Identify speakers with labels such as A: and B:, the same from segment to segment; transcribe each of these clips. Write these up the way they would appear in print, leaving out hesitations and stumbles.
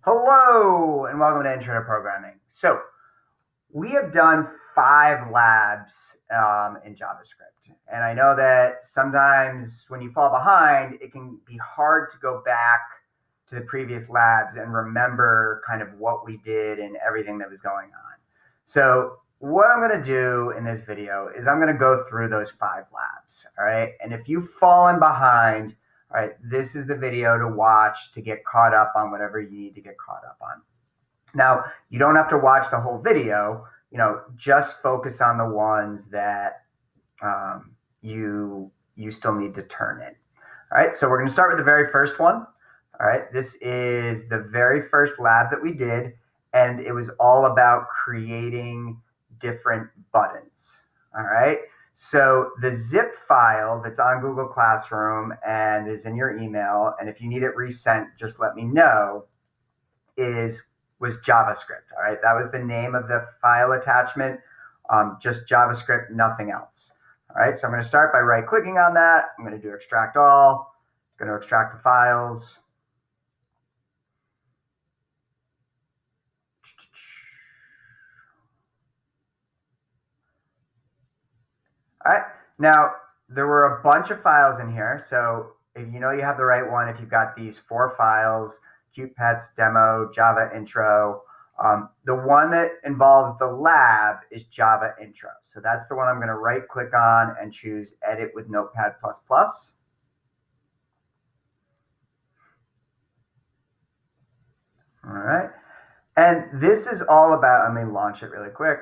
A: Hello and welcome to Intro to Programming. So we have done 5 labs in JavaScript. And I know that sometimes when you fall behind, it can be hard to go back to the previous labs and remember kind of what we did and everything that was going on. So what I'm going to do in this video is I'm going to go through those 5 labs. All right. And if you've fallen behind, all right, this is the video to watch to get caught up on whatever you need to get caught up on. Now, you don't have to watch the whole video, just focus on the ones that you still need to turn in. All right, so we're going to start with the very first one. All right, this is the very first lab that we did, and it was all about creating different buttons. All right. So the zip file that's on Google Classroom and is in your email, and if you need it resent, just let me know, was JavaScript. All right, that was the name of the file attachment, just JavaScript, nothing else. All right, so I'm going to start by right-clicking on that. I'm going to do extract all. It's going to extract the files. All right, now there were a bunch of files in here. So if you know you have the right one, if you've got these 4 files, cute pets, demo, Java intro, the one that involves the lab is Java intro. So that's the one I'm going to right click on and choose edit with Notepad++. All right. And this is all about, let me launch it really quick.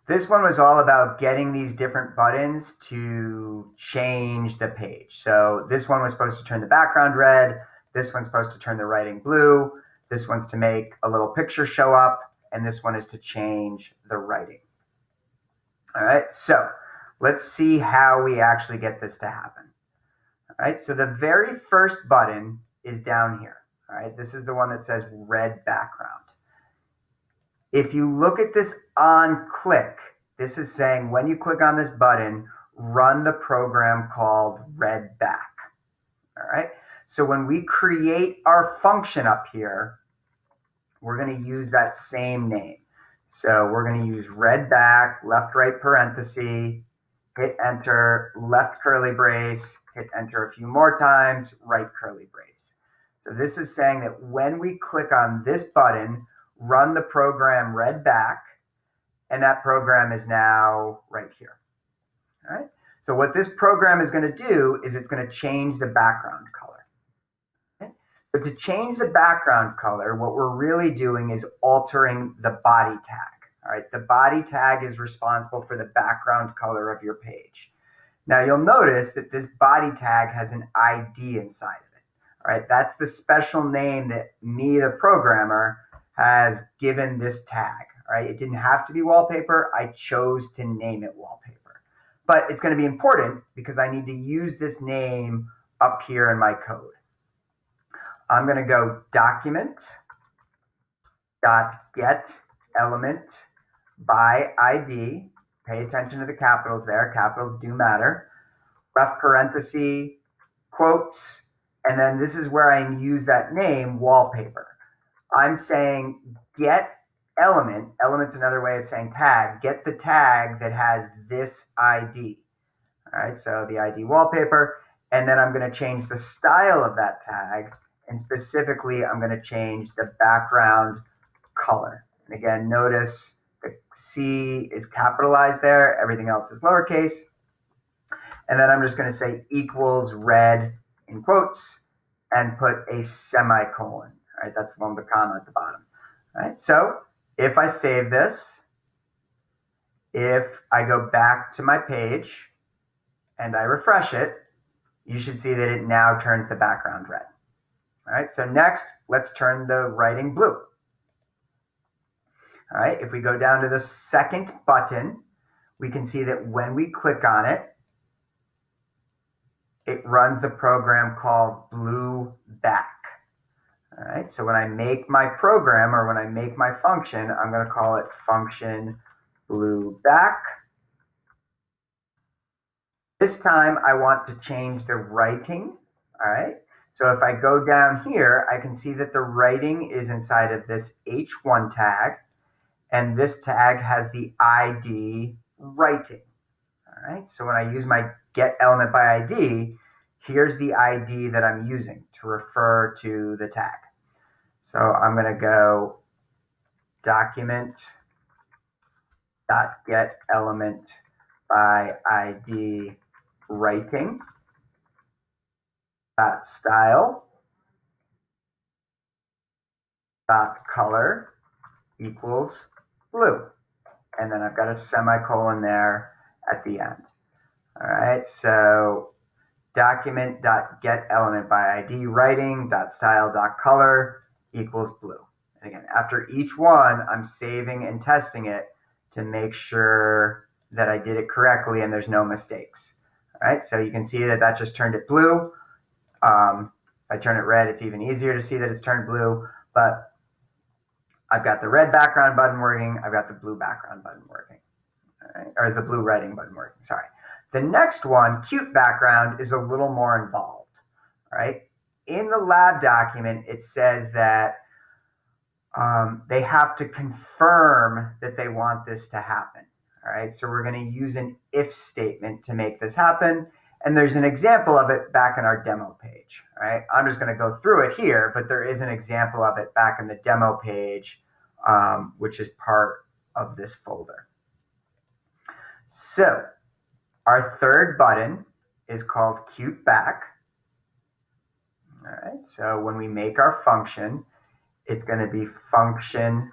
A: This one was all about getting these different buttons to change the page. So this one was supposed to turn the background red. This one's supposed to turn the writing blue. This one's to make a little picture show up. And this one is to change the writing. All right, so let's see how we actually get this to happen. All right, so the very first button is down here. All right, this is the one that says red background. If you look at this on click, this is saying when you click on this button, run the program called readback. All right. So when we create our function up here, we're going to use that same name. So we're going to use readback, left, right parenthesis, hit enter, left curly brace, hit enter a few more times, right curly brace. So this is saying that when we click on this button, run the program readback, and that program is now right here. All right. So what this program is going to do is it's going to change the background color. Okay? But to change the background color, what we're really doing is altering the body tag. All right. The body tag is responsible for the background color of your page. Now you'll notice that this body tag has an ID inside of it. All right. That's the special name that me, the programmer, has given this tag. All right, it didn't have to be wallpaper. I chose to name it wallpaper. But it's going to be important because I need to use this name up here in my code. I'm going to go document.get element by ID. Pay attention to the capitals there. Capitals do matter. Left parenthesis, quotes, and then this is where I use that name, wallpaper. I'm saying get element. Element's another way of saying tag. Get the tag that has this ID. All right, so the ID wallpaper. And then I'm going to change the style of that tag. And specifically, I'm going to change the background color. And again, notice the C is capitalized there. Everything else is lowercase. And then I'm just going to say equals red in quotes and put a semicolon. All right, that's the one with the comma at the bottom. All right, so if I save this, if I go back to my page and I refresh it, you should see that it now turns the background red. All right, so next, let's turn the writing blue. All right, if we go down to the second button, we can see that when we click on it, it runs the program called blueback. All right, so when I make my program or when I make my function, I'm going to call it function blueback. This time I want to change the writing. All right, So if I go down here, I can see that the writing is inside of this H1 tag, and this tag has the ID writing. All right, so when I use my get element by ID, here's the ID that I'm using to refer to the tag. So I'm going to go document.get element by ID writing .style .color equals blue. And then I've got a semicolon there at the end. All right, so document.get element by ID writing .style .color equals blue. And again, after each one, I'm saving and testing it to make sure that I did it correctly and there's no mistakes. All right, so you can see that that just turned it blue. If I turn it red, it's even easier to see that it's turned blue, but I've got the red background button working. I've got the blue background button working, all right? Or the blue writing button working, sorry. The next one, cute background, is a little more involved, all right? In the lab document, it says that they have to confirm that they want this to happen, all right? So we're going to use an if statement to make this happen. And there's an example of it back in our demo page, all right? I'm just going to go through it here, but there is an example of it back in the demo page, which is part of this folder. So our third button is called cute back. All right, so when we make our function, it's going to be function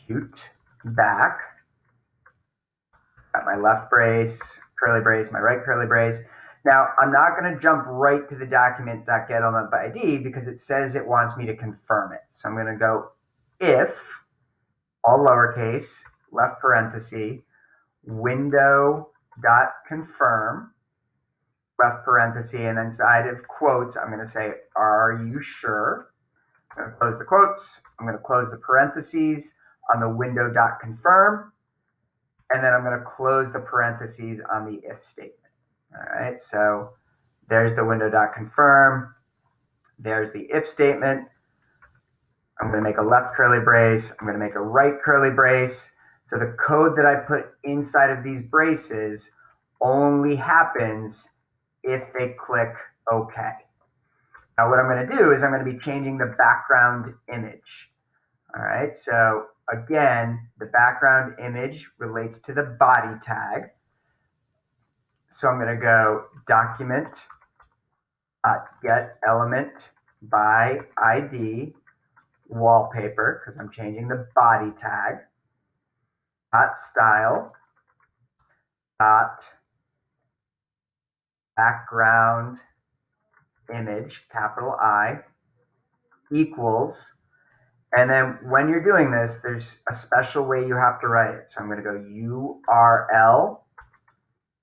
A: cute back. Got my left brace, curly brace, my right curly brace. Now, I'm not going to jump right to the document.get element by ID because it says it wants me to confirm it. So I'm going to go if, all lowercase, left parenthesis, window.confirm, left parenthesis, and inside of quotes, I'm going to say, are you sure? I'm going to close the quotes. I'm going to close the parentheses on the window.confirm. And then I'm going to close the parentheses on the if statement. All right, so there's the window.confirm. There's the if statement. I'm going to make a left curly brace. I'm going to make a right curly brace. So the code that I put inside of these braces only happens if they click OK. Now what I'm going to do is I'm going to be changing the background image. All right, so again, the background image relates to the body tag. So I'm going to go document.get element by ID wallpaper, because I'm changing the body tag, .style, background image, capital I, equals. And then when you're doing this, there's a special way you have to write it. So I'm going to go URL,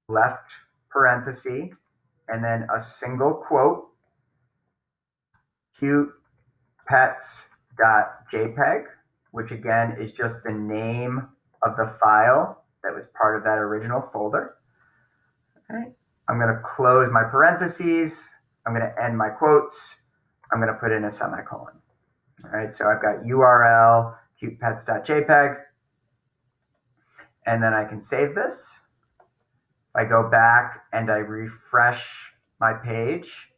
A: left parenthesis, and then a single quote, cutepets.jpg, which again is just the name of the file that was part of that original folder. Okay. I'm going to close my parentheses. I'm going to end my quotes. I'm going to put in a semicolon. All right, so I've got URL, cutepets.jpg, and then I can save this. If I go back and I refresh my page,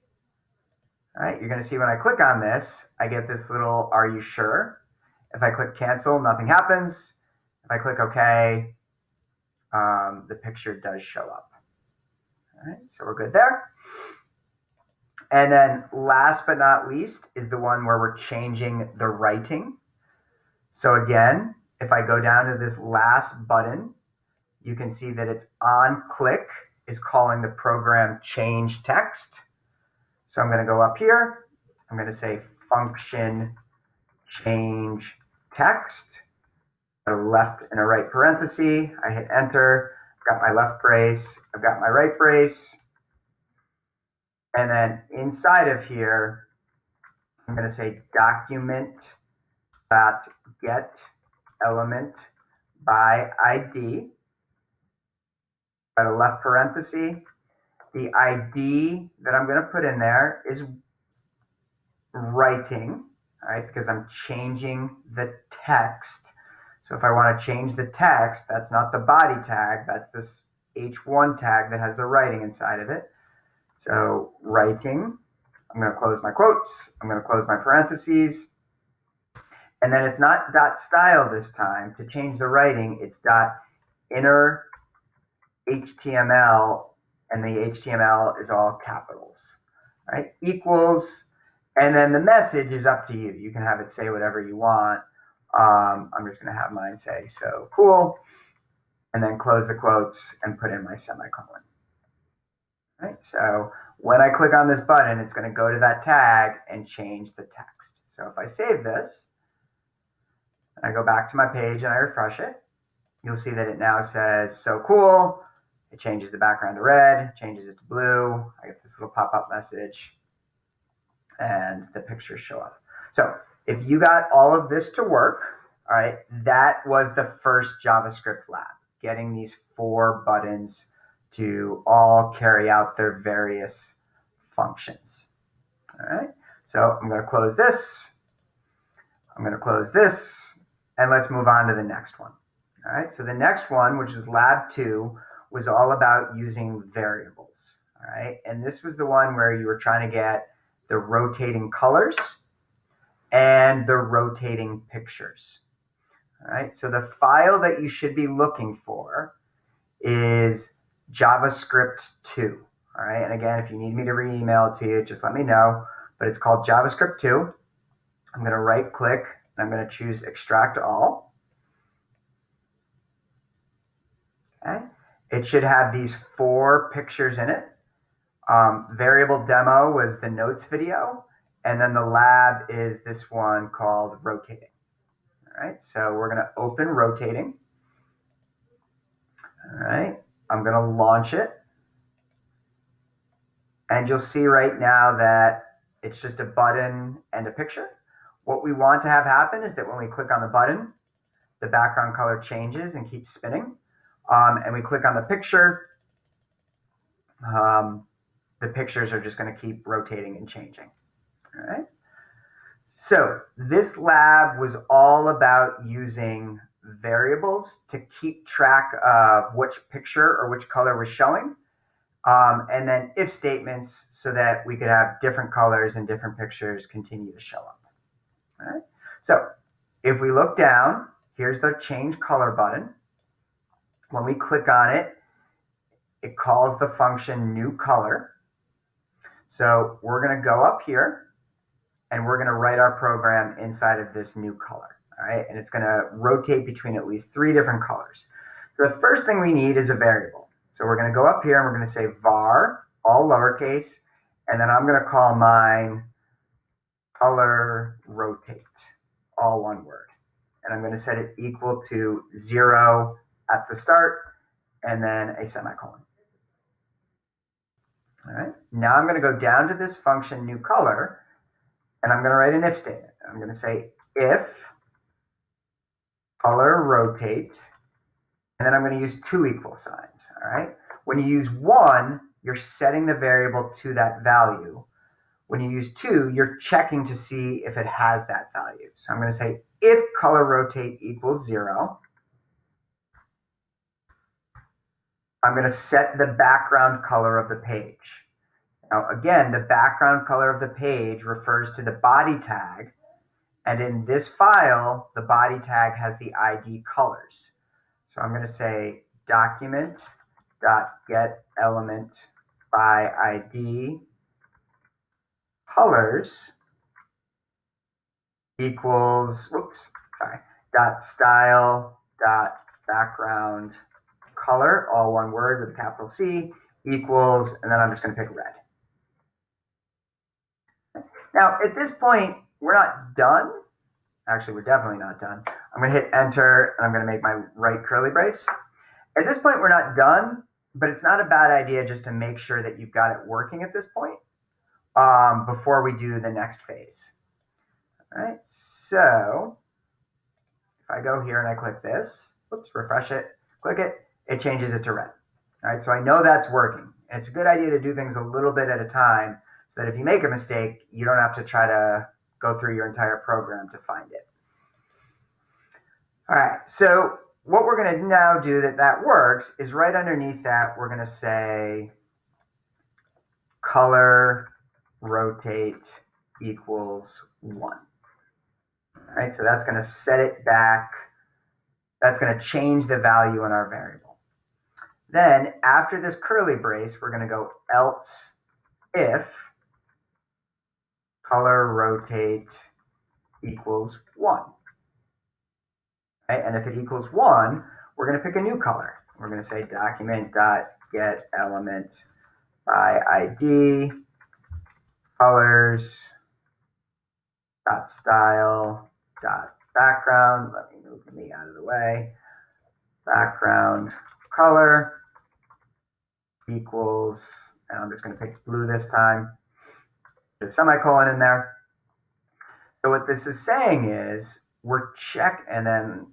A: all right, you're going to see when I click on this, I get this little, are you sure? If I click cancel, nothing happens. If I click OK, the picture does show up. All right, so we're good there. And then last but not least is the one where we're changing the writing. So again, if I go down to this last button, you can see that it's on click is calling the program change text. So I'm going to go up here. I'm going to say function change text. A left and a right parenthesis. I hit enter. I've got my left brace. I've got my right brace. And then inside of here, I'm going to say document.get element by ID. Got a left parenthesis. the ID that I'm going to put in there is writing, all right, because I'm changing the text. So if I want to change the text, that's not the body tag, that's this H1 tag that has the writing inside of it. So writing, I'm going to close my quotes, I'm going to close my parentheses, and then it's not dot style this time. To change the writing, it's dot inner HTML, and the HTML is all capitals, all right, equals, and then the message is up to you. You can have it say whatever you want. I'm just going to have mine say, so cool, and then close the quotes and put in my semicolon. All right, so when I click on this button, it's going to go to that tag and change the text. So if I save this, and I go back to my page and I refresh it, you'll see that it now says, so cool. It changes the background to red, changes it to blue. I get this little pop-up message, and the pictures show up. So if you got all of this to work, all right, that was the first JavaScript lab, getting these 4 buttons to all carry out their various functions. All right, so I'm going to close this. I'm going to close this, and let's move on to the next one. All right, so the next one, which is lab 2, was all about using variables. All right, and this was the one where you were trying to get the rotating colors and the rotating pictures. All right, so the file that you should be looking for is JavaScript 2. All right, and again, if you need me to re-email it to you, just let me know, but it's called JavaScript 2. I'm going to right click and I'm going to choose extract all. Okay, it should have these 4 pictures in it. Variable demo was the notes video, and then the lab is this one called rotating. All right, so we're going to open rotating. All right, I'm going to launch it, and you'll see right now that it's just a button and a picture. What we want to have happen is that when we click on the button, the background color changes and keeps spinning, and we click on the picture, the pictures are just going to keep rotating and changing. All right. So this lab was all about using variables to keep track of which picture or which color was showing, and then if statements so that we could have different colors and different pictures continue to show up. All right. So if we look down, here's the change color button. When we click on it, it calls the function new color. So we're going to go up here and we're going to write our program inside of this new color. All right, and it's going to rotate between at least 3 different colors. So the first thing we need is a variable. So we're going to go up here and we're going to say var, all lowercase, and then I'm going to call mine color rotate, all one word. And I'm going to set it equal to 0 at the start and then a semicolon. All right, now I'm going to go down to this function new color, and I'm going to write an if statement. I'm going to say if color rotate, and then I'm going to use 2 equal signs. All right, when you use 1, you're setting the variable to that value. When you use 2, you're checking to see if it has that value. So I'm going to say if color rotate equals 0, I'm going to set the background color of the page. Now, again, the background color of the page refers to the body tag. And in this file, the body tag has the ID colors. So I'm going to say document.getElement by ID colors equals, dot style dot background color, all one word with a capital C, equals, and then I'm just going to pick red. Now, at this point, we're not done. Actually, we're definitely not done. I'm going to hit enter, and I'm going to make my right curly brace. At this point, we're not done, but it's not a bad idea just to make sure that you've got it working at this point before we do the next phase. All right, so if I go here and I click this, refresh it, click it, it changes it to red. All right, so I know that's working. And it's a good idea to do things a little bit at a time so that if you make a mistake, you don't have to try to go through your entire program to find it. All right, so what we're going to now do that works is right underneath that, we're going to say color rotate equals 1. All right, so that's going to set it back. That's going to change the value in our variable. Then after this curly brace, we're going to go else if color rotate equals 1. Right? And if it equals 1, we're going to pick a new color. We're going to say document.get element by ID colors dot style dot background. Let me move me out of the way. Background color equals, and I'm just going to pick blue this time. Put a semicolon in there. So what this is saying is we're and then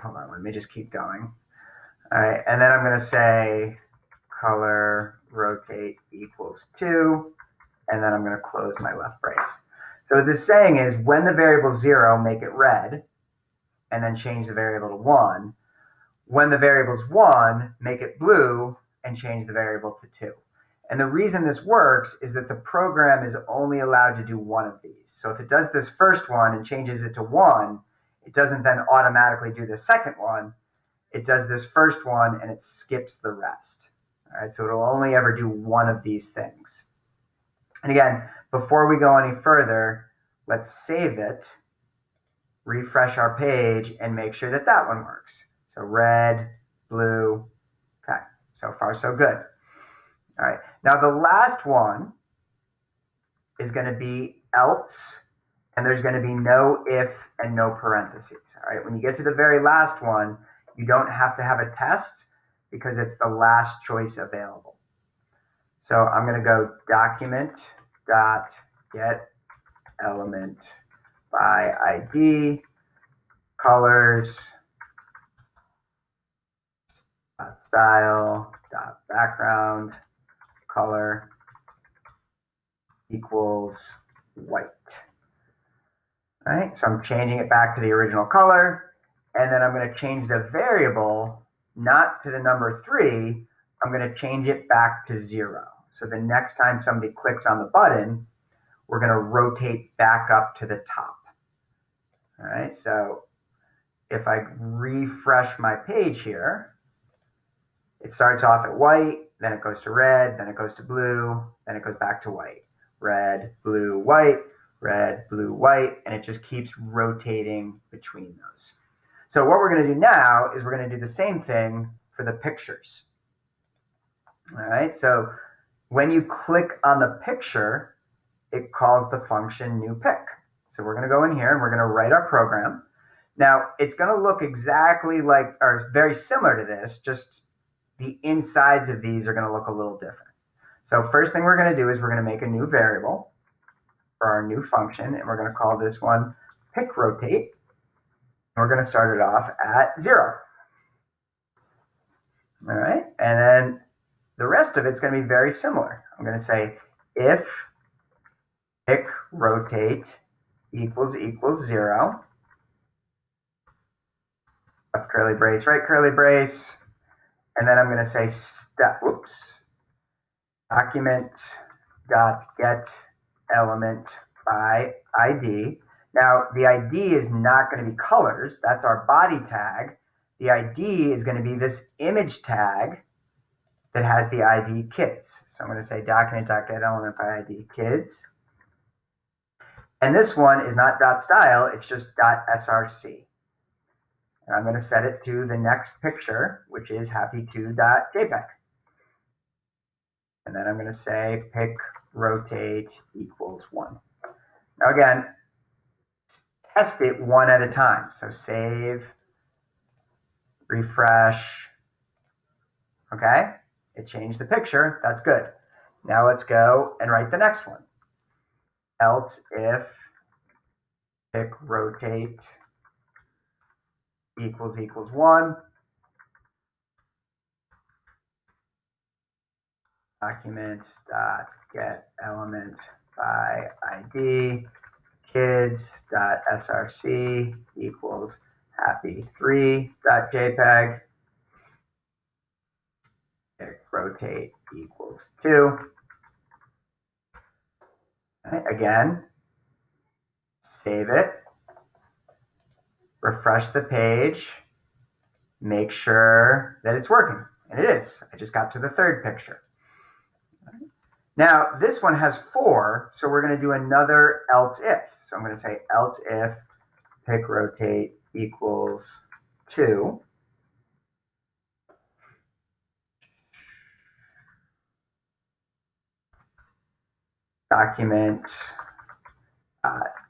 A: hold on, let me just keep going. All right, and then I'm going to say color rotate equals 2, and then I'm going to close my left brace. So what this is saying is when the variable is 0, make it red, and then change the variable to 1. When the variable is 1, make it blue, and change the variable to 2. And the reason this works is that the program is only allowed to do one of these. So if it does this first one and changes it to 1, it doesn't then automatically do the second one. It does this first one and it skips the rest. All right, so it'll only ever do one of these things. And again, before we go any further, let's save it, refresh our page, and make sure that that one works. So red, blue, okay, so far so good. All right, now the last one is going to be else, and there's going to be no if and no parentheses. All right, when you get to the very last one, you don't have to have a test because it's the last choice available. So I'm going to go document.get element by ID colors style background color equals white. All right, so I'm changing it back to the original color, and then I'm going to change the variable not to the number 3. I'm going to change it back to 0. So the next time somebody clicks on the button, we're going to rotate back up to the top. All right, so if I refresh my page here, it starts off at white, then it goes to red, then it goes to blue, then it goes back to white. Red, blue, white, red, blue, white, and it just keeps rotating between those. So what we're going to do now is we're going to do the same thing for the pictures. All right, so when you click on the picture, it calls the function newPic. So we're going to go in here and we're going to write our program. Now, it's going to look exactly like, or very similar to this, just the insides of these are going to look a little different. So first thing we're going to do is we're going to make a new variable for our new function, and we're going to call this one pic rotate. We're going to start it off at 0. All right, and then the rest of it's going to be very similar. I'm going to say if pic rotate equals 0, left curly brace, right curly brace, and then I'm going to say document.get element by ID. Now, the ID is not going to be colors. That's our body tag. The ID is going to be this image tag that has the ID kids. So I'm going to say document.get element by ID kids. And this one is not .style, it's just .src. And I'm going to set it to the next picture, which is happy2.jpg. And then I'm going to say pic rotate equals 1. Now again, test it one at a time. So save, refresh. Okay, it changed the picture. That's good. Now let's go and write the next one. Else if pic rotate equals 1. document.getElement by ID, kids.src equals happy3.jpg, rotate equals 2. Right, again, save it, refresh the page, make sure that it's working. And it is. I just got to the third picture. Now, this one has 4, so we're going to do another else if. So I'm going to say else if pick rotate equals 2. Document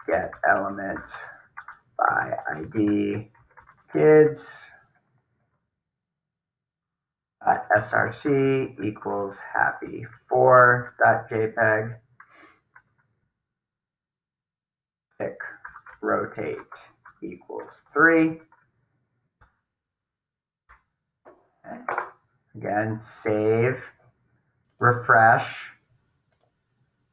A: get element by ID kids src equals happy4.jpg, pick rotate equals 3. Okay. Again, save, refresh,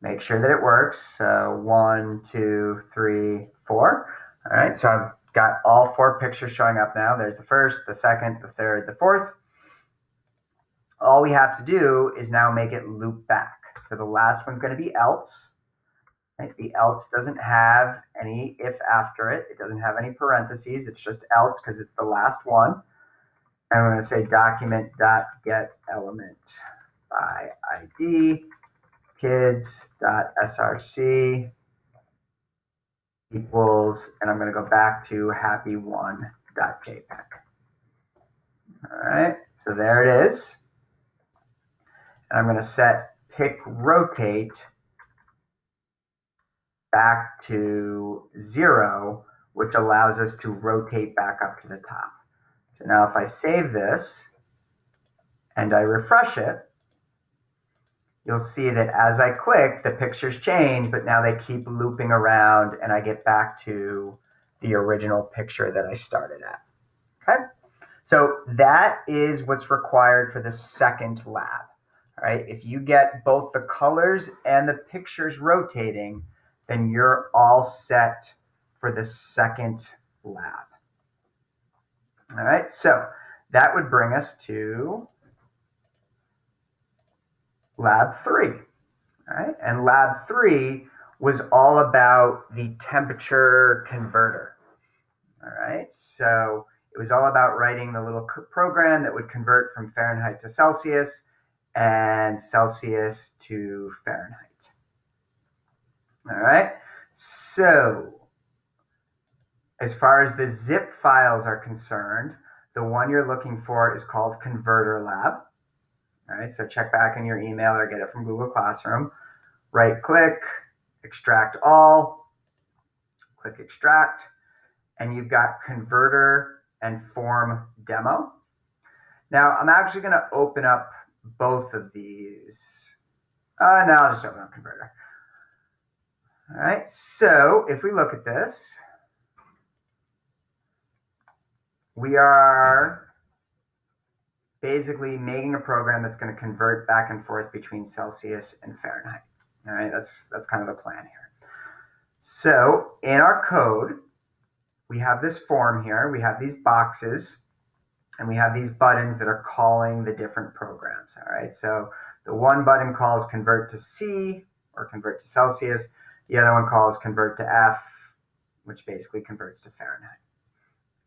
A: make sure that it works. So 1, 2, 3, 4. All right, so I've got all 4 pictures showing up now. There's the first, the second, the third, the fourth. All we have to do is now make it loop back. So the last one's going to be else. Right? The else doesn't have any if after it. It doesn't have any parentheses. It's just else because it's the last one. And we're going to say document.getElement by ID kids.src equals, and I'm going to go back to happy1.jpg. All right, so there it is. And I'm going to set pick rotate back to 0, which allows us to rotate back up to the top. So now if I save this and I refresh it, you'll see that as I click, the pictures change, but now they keep looping around and I get back to the original picture that I started at. Okay? So that is what's required for the second lab. All right? If you get both the colors and the pictures rotating, then you're all set for the second lab. All right, so that would bring us to lab 3. All right, and lab 3 was all about the temperature converter. All right, so it was all about writing the little program that would convert from Fahrenheit to Celsius and Celsius to Fahrenheit. All right, so as far as the zip files are concerned, the one you're looking for is called Converter Lab. All right, so check back in your email or get it from Google Classroom. Right click, extract all, click extract, and you've got Converter and Form Demo. Now, I'm actually going to open up both of these. Now I'll just open up Converter. All right, so if we look at this, we are basically making a program that's going to convert back and forth between Celsius and Fahrenheit. All right, that's kind of the plan here. So in our code, we have this form here, we have these boxes, and we have these buttons that are calling the different programs. All right, so the one button calls convert to C or convert to Celsius. The other one calls convert to F, which basically converts to Fahrenheit.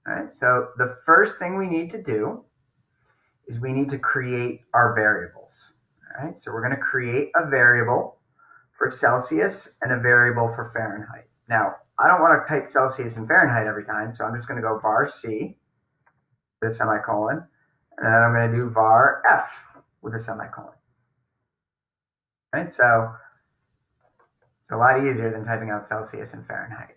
A: All right, so the first thing we need to do is we need to create our variables. All right, so we're going to create a variable for Celsius and a variable for Fahrenheit. Now, I don't want to type Celsius and Fahrenheit every time, so I'm just going to go var C with a semicolon, and then I'm going to do var F with a semicolon. All right, so it's a lot easier than typing out Celsius and Fahrenheit.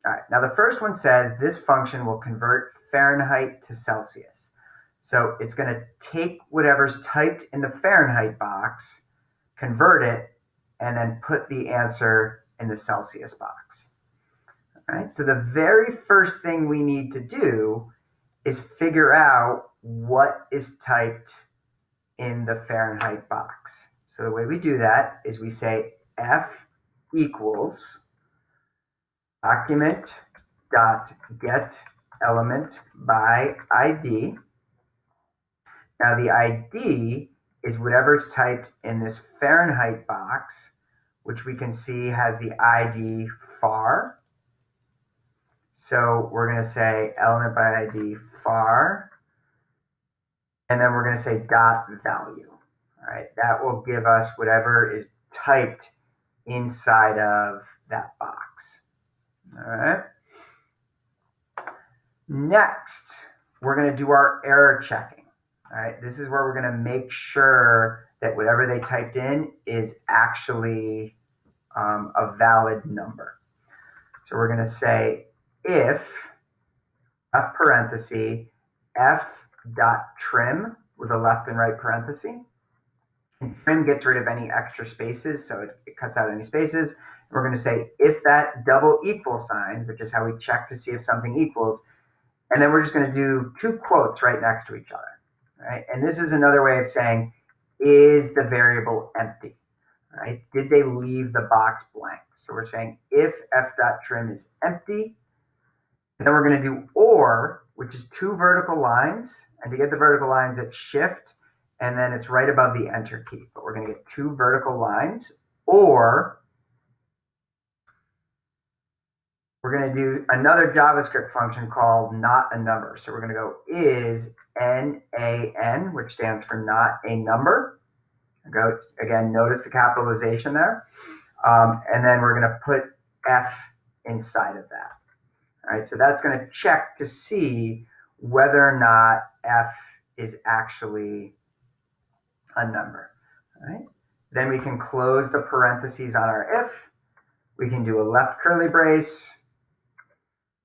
A: All right, now the first one says this function will convert Fahrenheit to Celsius. So it's going to take whatever's typed in the Fahrenheit box, convert it, and then put the answer in the Celsius box. All right, so the very first thing we need to do is figure out what is typed in the Fahrenheit box. So the way we do that is we say f equals document dot get element by ID. Now the ID is whatever's typed in this Fahrenheit box, which we can see has the ID far. So we're going to say element by ID far, and then we're going to say dot value. All right, that will give us whatever is typed inside of that box. All right. Next, we're going to do our error checking. All right, this is where we're going to make sure that whatever they typed in is actually a valid number. So we're going to say if f parenthesis f dot trim with a left and right parenthesis. And trim gets rid of any extra spaces, so it cuts out any spaces. We're going to say if that double equal sign, which is how we check to see if something equals, and then we're just going to do two quotes right next to each other. Right? And this is another way of saying, is the variable empty? Right? Did they leave the box blank? So we're saying if f.trim is empty, and then we're going to do or, which is two vertical lines. And to get the vertical lines, it's shift, and then it's right above the enter key. But we're going to get two vertical lines, or we're going to do another JavaScript function called not a number. So we're going to go is NaN, which stands for not a number. Go again, notice the capitalization there. And then we're going to put f inside of that. All right, so that's going to check to see whether or not f is actually a number. All right. Then we can close the parentheses on our if. We can do a left curly brace.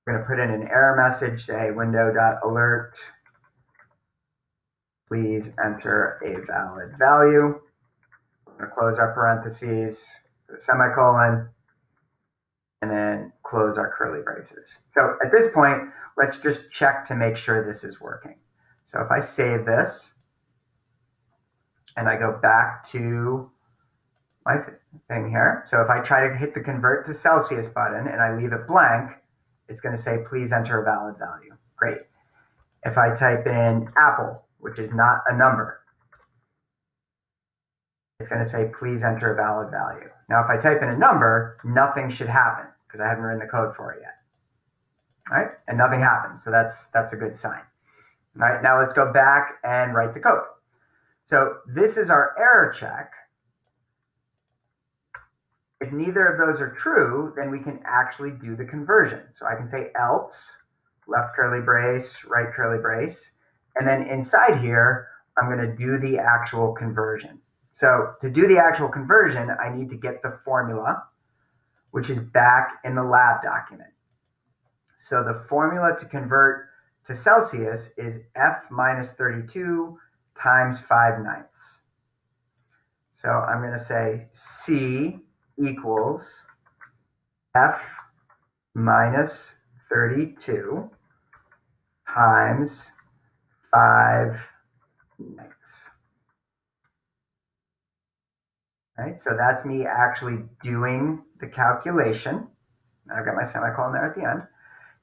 A: We're going to put in an error message, say window.alert. Please enter a valid value. We're going to close our parentheses, put a semicolon, and then close our curly braces. So at this point, let's just check to make sure this is working. So if I save this, and I go back to my thing here. So if I try to hit the convert to Celsius button and I leave it blank, it's going to say, please enter a valid value. Great. If I type in apple, which is not a number, it's going to say, please enter a valid value. Now, if I type in a number, nothing should happen because I haven't written the code for it yet. All right, and nothing happens. So that's a good sign. All right, now let's go back and write the code. So this is our error check. If neither of those are true, then we can actually do the conversion. So I can say else, left curly brace, right curly brace, and then inside here, I'm going to do the actual conversion. So to do the actual conversion, I need to get the formula, which is back in the lab document. So the formula to convert to Celsius is F minus 32 times 5/9. So I'm going to say C equals F minus 32 times 5/9. Right, so that's me actually doing the calculation. And I've got my semicolon there at the end.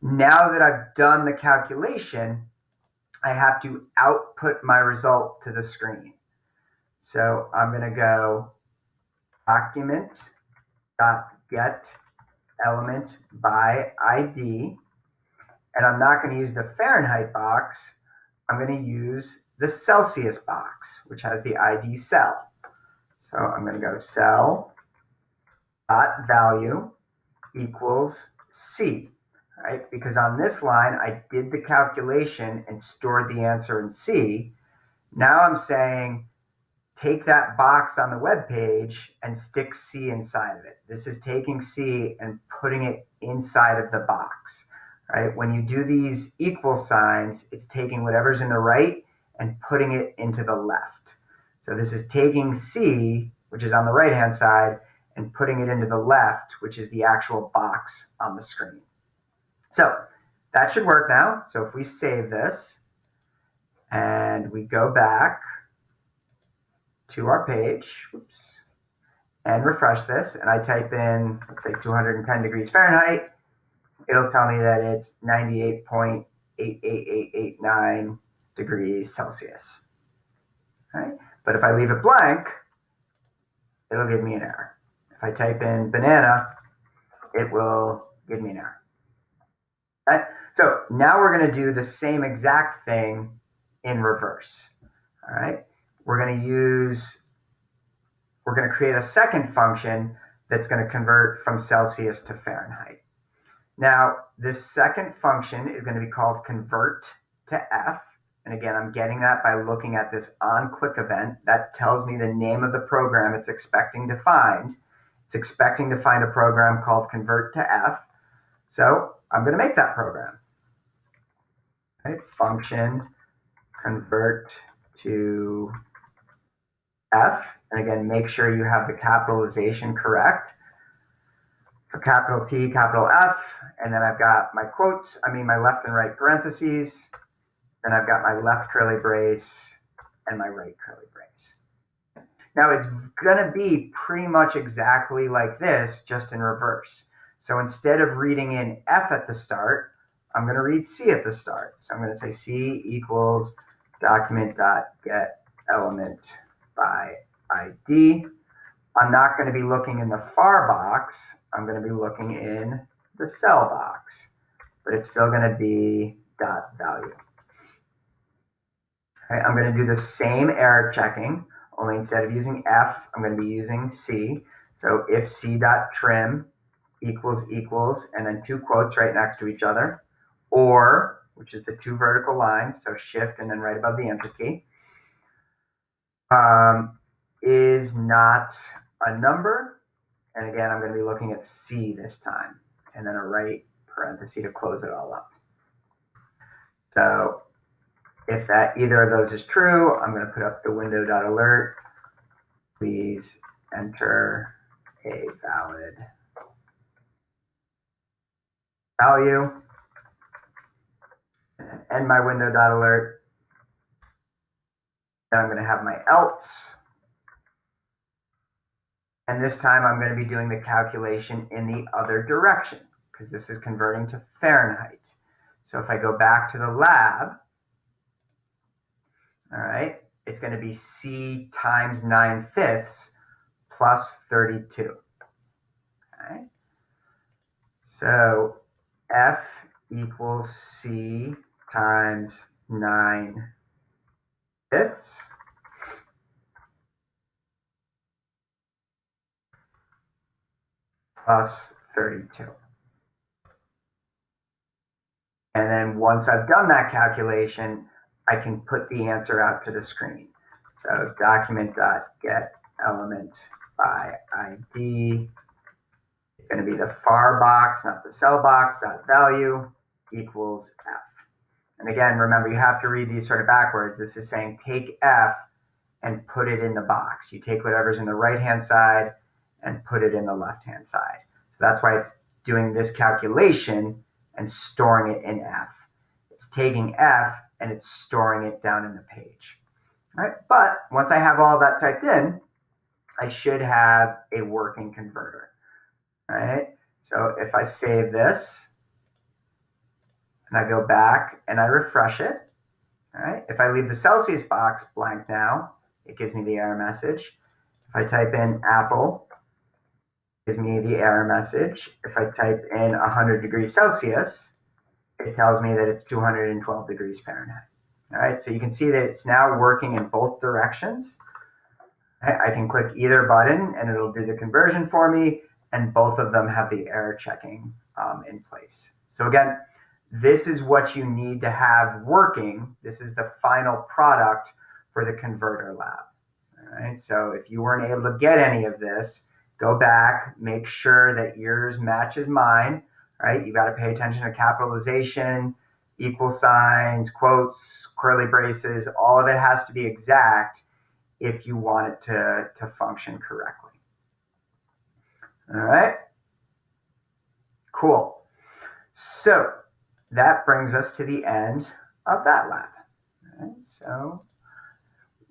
A: Now that I've done the calculation, I have to output my result to the screen. So I'm going to go document.get element by ID. And I'm not going to use the Fahrenheit box. I'm going to use the Celsius box, which has the ID cell. So I'm going to go cell.value equals C, right? Because on this line, I did the calculation and stored the answer in C. Now I'm saying, take that box on the web page and stick C inside of it. This is taking C and putting it inside of the box, right? When you do these equal signs, it's taking whatever's in the right and putting it into the left. So this is taking C, which is on the right-hand side, and putting it into the left, which is the actual box on the screen. So that should work now. So if we save this and we go back to our page, oops, and refresh this, and I type in, let's say 210 degrees Fahrenheit, it'll tell me that it's 98.88889 degrees Celsius. Right? But if I leave it blank, it'll give me an error. If I type in banana, it will give me an error. Right? So now we're going to do the same exact thing in reverse. All right? We're going to create a second function that's going to convert from Celsius to Fahrenheit. Now, this second function is going to be called convert to F. And again, I'm getting that by looking at this onClick event. That tells me the name of the program it's expecting to find. It's expecting to find a program called convert to F. So I'm going to make that program. Right? Function convert to F. And again, make sure you have the capitalization correct. So capital T, capital F, and then I've got my quotes, my left and right parentheses, then I've got my left curly brace and my right curly brace. Now it's gonna be pretty much exactly like this, just in reverse. So instead of reading in F at the start, I'm gonna read C at the start. So I'm gonna say C equals document.getElement by ID. I'm not going to be looking in the far box. I'm going to be looking in the cell box, but it's still going to be dot value. Okay, I'm going to do the same error checking, only instead of using F, I'm going to be using C. So if C.trim equals, and then two quotes right next to each other, or, which is the two vertical lines, so shift and then right above the enter key, is not a number. And again, I'm going to be looking at C this time, and then a right parenthesis to close it all up. So if that either of those is true, I'm going to put up the window.alert. Please enter a valid value. And end my window.alert. Then I'm going to have my else. And this time I'm going to be doing the calculation in the other direction, because this is converting to Fahrenheit. So if I go back to the lab, all right, it's going to be C times 9/5 plus 32. Okay. So F equals C times 9/5 plus 32. And then once I've done that calculation, I can put the answer out to the screen. So document.getElement by ID is going to be the far box, not the cell box, .value equals F. And again, remember, you have to read these sort of backwards. This is saying take F and put it in the box. You take whatever's in the right-hand side and put it in the left-hand side. So that's why it's doing this calculation and storing it in F. It's taking F and it's storing it down in the page. All right, but once I have all of that typed in, I should have a working converter. All right, so if I save this and I go back and I refresh it, all right, if I leave the Celsius box blank now, it gives me the error message. If I type in Apple, it gives me the error message. If I type in 100 degrees Celsius, it tells me that it's 212 degrees Fahrenheit. All right, so you can see that it's now working in both directions. I can click either button and it'll do the conversion for me, and both of them have the error checking in place. So again, this is what you need to have working. This is the final product for the converter lab. All right, so if you weren't able to get any of this, go back, make sure that yours matches mine. Right, you got to pay attention to capitalization, equal signs, quotes, curly braces. All of it has to be exact if you want it to function correctly. All right, cool. So that brings us to the end of that lab. All right, so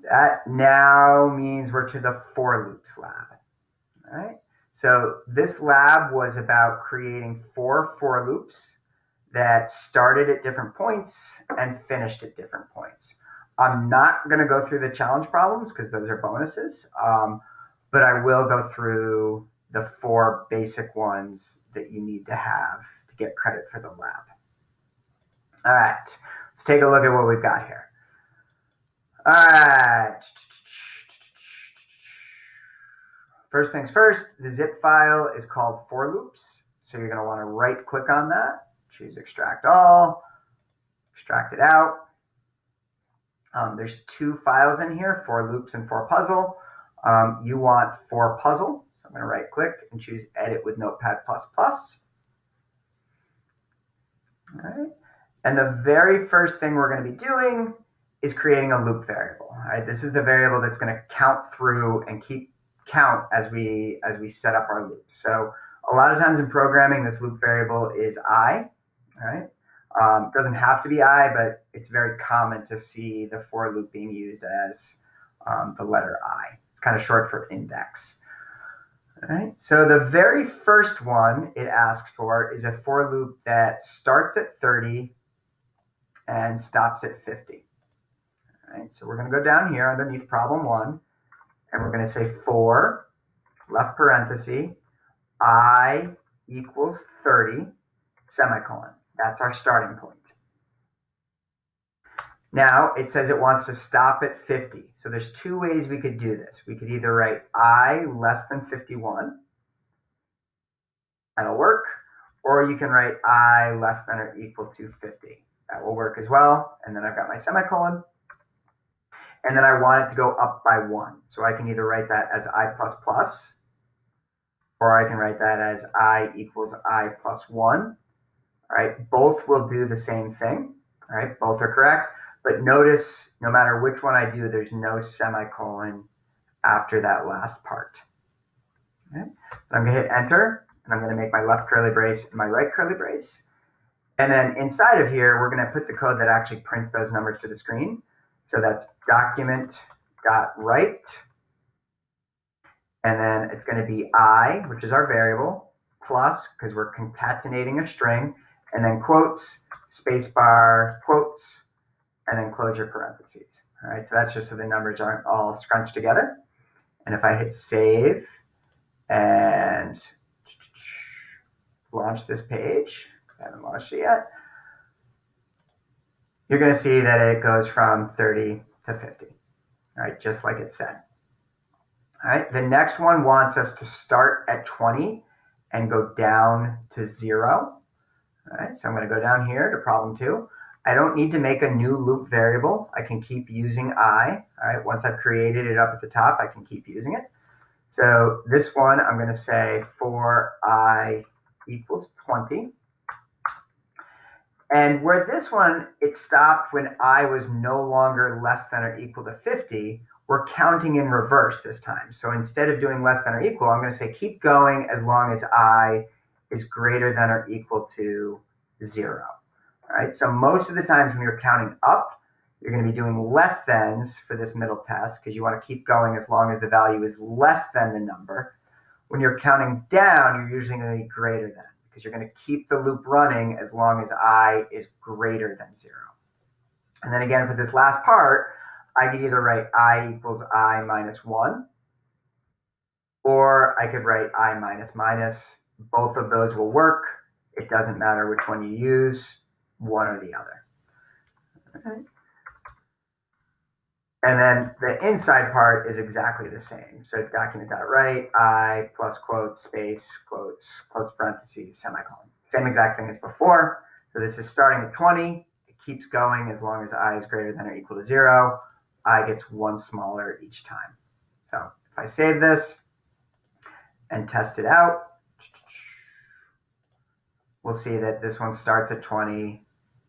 A: That now means we're to the for loops lab. All right. So this lab was about creating four for loops that started at different points and finished at different points. I'm not going to go through the challenge problems because those are bonuses, but I will go through the four basic ones that you need to have to get credit for the lab. All right, let's take a look at what we've got here. All right. First things first, the zip file is called for loops. So you're going to want to right click on that, choose extract all, extract it out. There's two files in here, for loops and for puzzle. You want for puzzle. So I'm going to right click and choose edit with Notepad++. All right. And the very first thing we're going to be doing is creating a loop variable. All right. This is the variable that's going to count through and keep count as we set up our loops. So a lot of times in programming, this loop variable is I. All right. It doesn't have to be I, but it's very common to see the for loop being used as the letter I. It's kind of short for index. All right. So the very first one it asks for is a for loop that starts at 30 and stops at 50. All right. So we're going to go down here underneath problem 1, and we're going to say for left parenthesis I equals 30 semicolon. That's our starting point. Now it says it wants to stop at 50. So there's two ways we could do this. We could either write I less than 51. That'll work. Or you can write I less than or equal to 50. That will work as well. And then I've got my semicolon. And then I want it to go up by 1. So I can either write that as I++, or I can write that as I equals I plus 1. All right, both will do the same thing. All right, both are correct. But notice, no matter which one I do, there's no semicolon after that last part. Okay. I'm going to hit enter, and I'm going to make my left curly brace and my right curly brace. And then inside of here, we're going to put the code that actually prints those numbers to the screen. So that's document.write. And then it's going to be I, which is our variable, plus, because we're concatenating a string, and then quotes, spacebar, quotes, and then close your parentheses. All right, so that's just so the numbers aren't all scrunched together. And if I hit save and launch this page, I haven't launched it yet, you're going to see that it goes from 30 to 50. All right, just like it said. All right, the next one wants us to start at 20 and go down to 0. All right, so I'm going to go down here to problem 2. I don't need to make a new loop variable. I can keep using I. All right, once I've created it up at the top, I can keep using it. So this one, I'm going to say for I equals 20. And where this one, it stopped when I was no longer less than or equal to 50, we're counting in reverse this time. So instead of doing less than or equal, I'm going to say keep going as long as I is greater than or equal to 0. All right, so most of the times when you're counting up, you're going to be doing less thans for this middle test because you want to keep going as long as the value is less than the number. When you're counting down, you're usually going to be greater than, because you're going to keep the loop running as long as I is greater than 0. And then again, for this last part, I could either write I equals I minus 1, or I could write I minus minus. Both of those will work. It doesn't matter which one you use, one or the other. Okay. And then the inside part is exactly the same. So document.write, I plus quotes, space, quotes, close parentheses, semicolon. Same exact thing as before. So this is starting at 20. It keeps going as long as I is greater than or equal to 0. I gets 1 smaller each time. So if I save this and test it out, we'll see that this one starts at 20,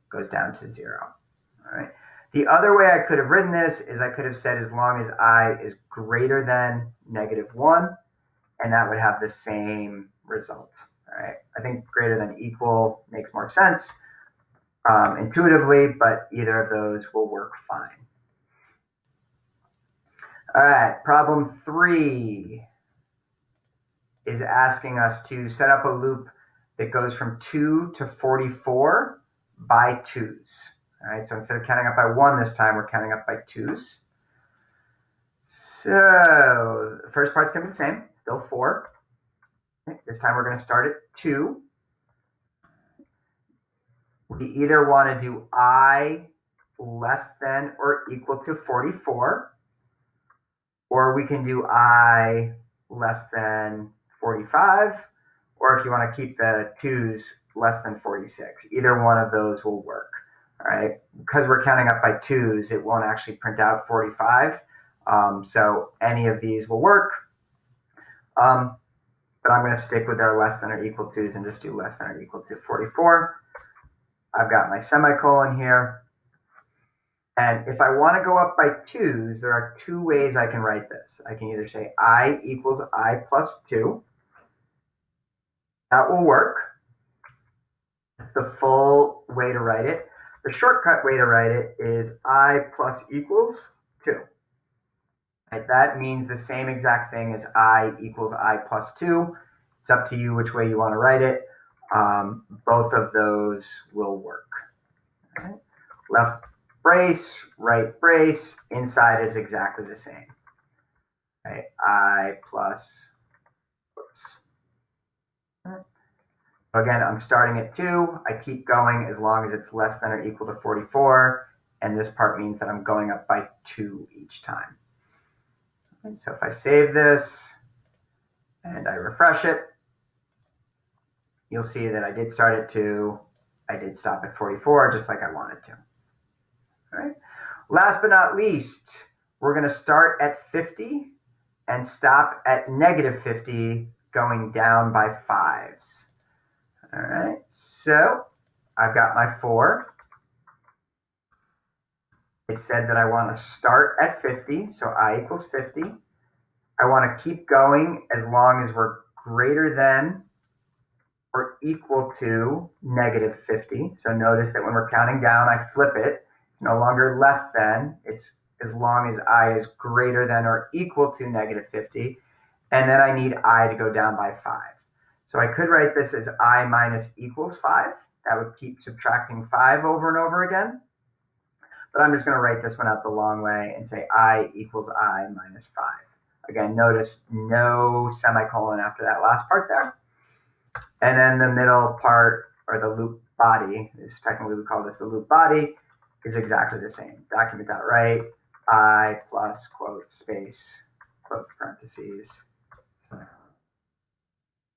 A: goes down to 0. All right. The other way I could have written this is I could have said as long as I is greater than -1, and that would have the same result. All right. I think greater than equal makes more sense intuitively, but either of those will work fine. All right, problem 3 is asking us to set up a loop that goes from 2 to 44 by 2s. All right, so instead of counting up by 1 this time, we're counting up by 2s. So the first part's going to be the same, still 4. Okay, this time we're going to start at 2. We either want to do I less than or equal to 44, or we can do I less than 45, or if you want to keep the 2's less than 46. Either one of those will work. All right, because we're counting up by 2's, it won't actually print out 45. So any of these will work. But I'm going to stick with our less than or equal to's and just do less than or equal to 44. I've got my semicolon here. And if I want to go up by 2's, there are 2 ways I can write this. I can either say I equals I plus 2. That will work. It's the full way to write it. The shortcut way to write it is I plus equals 2. Right, that means the same exact thing as I equals I plus 2. It's up to you which way you want to write it. Both of those will work. Right. Left brace, right brace, inside is exactly the same. Right. I plus, oops. So again, I'm starting at 2. I keep going as long as it's less than or equal to 44. And this part means that I'm going up by 2 each time. Okay, so if I save this and I refresh it, you'll see that I did start at 2. I did stop at 44, just like I wanted to. All right. Last but not least, we're going to start at 50 and stop at negative 50, going down by 5's. All right, so I've got my 4. It said that I want to start at 50, so I equals 50. I want to keep going as long as we're greater than or equal to negative 50. So notice that when we're counting down, I flip it. It's no longer less than. It's as long as I is greater than or equal to negative 50. And then I need I to go down by 5. So I could write this as I minus equals 5. That would keep subtracting 5 over and over again. But I'm just going to write this one out the long way and say I equals I minus 5. Again, notice no semicolon after that last part there. And then the middle part, or the loop body, is technically we call this the loop body, is exactly the same. Document.write, I plus quote space, close the parentheses.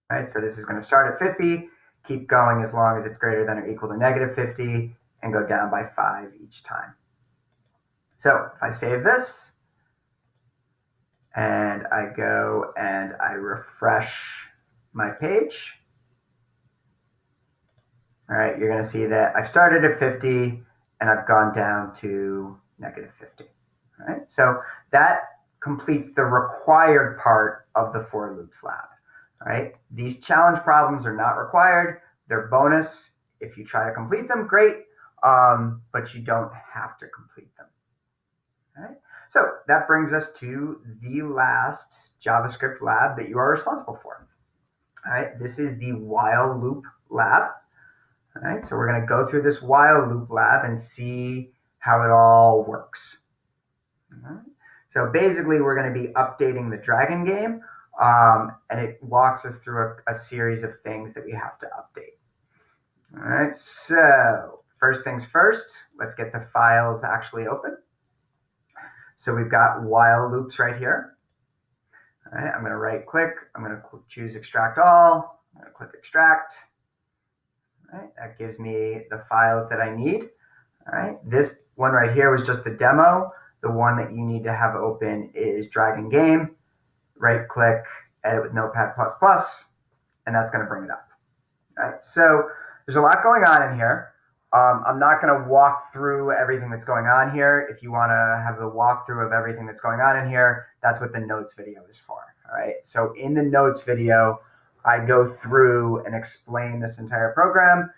A: Right, so this is going to start at 50, keep going as long as it's greater than or equal to negative 50, and go down by 5 each time. So if I save this, and I go and I refresh my page, all right, you're going to see that I've started at 50, and I've gone down to negative 50. All right, so that completes the required part of the for loops lab. All right, these challenge problems are not required. They're bonus. If you try to complete them, great, but you don't have to complete them. All right, so that brings us to the last JavaScript lab that you are responsible for. All right, this is the while loop lab. All right, so we're going to go through this while loop lab and see how it all works. All right. So basically, we're going to be updating the Dragon game, and it walks us through a series of things that we have to update. All right, so first things first, let's get the files actually open. So we've got while loops right here. All right, I'm going to right click. I'm going to choose extract all. I'm going to click extract. All right, that gives me the files that I need. All right, this one right here was just the demo. The one that you need to have open is Dragon Game. Right click, edit with Notepad++, and that's going to bring it up. All right, so there's a lot going on in here. I'm not going to walk through everything that's going on here. If you want to have the walkthrough of everything that's going on in here, that's what the notes video is for. All right, so in the notes video, I go through and explain this entire program.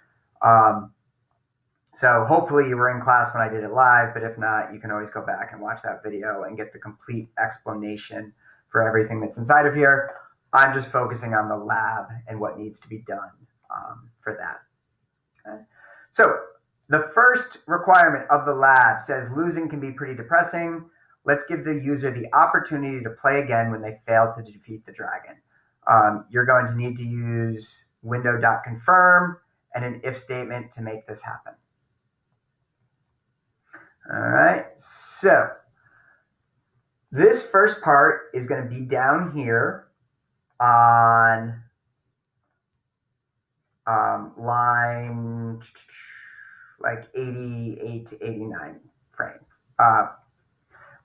A: So hopefully you were in class when I did it live, but if not, you can always go back and watch that video and get the complete explanation for everything that's inside of here. I'm just focusing on the lab and what needs to be done for that. Okay. So the first requirement of the lab says losing can be pretty depressing. Let's give the user the opportunity to play again when they fail to defeat the dragon. You're going to need to use window.confirm and an if statement to make this happen. All right, so this first part is going to be down here on line like 88 to 89 frame,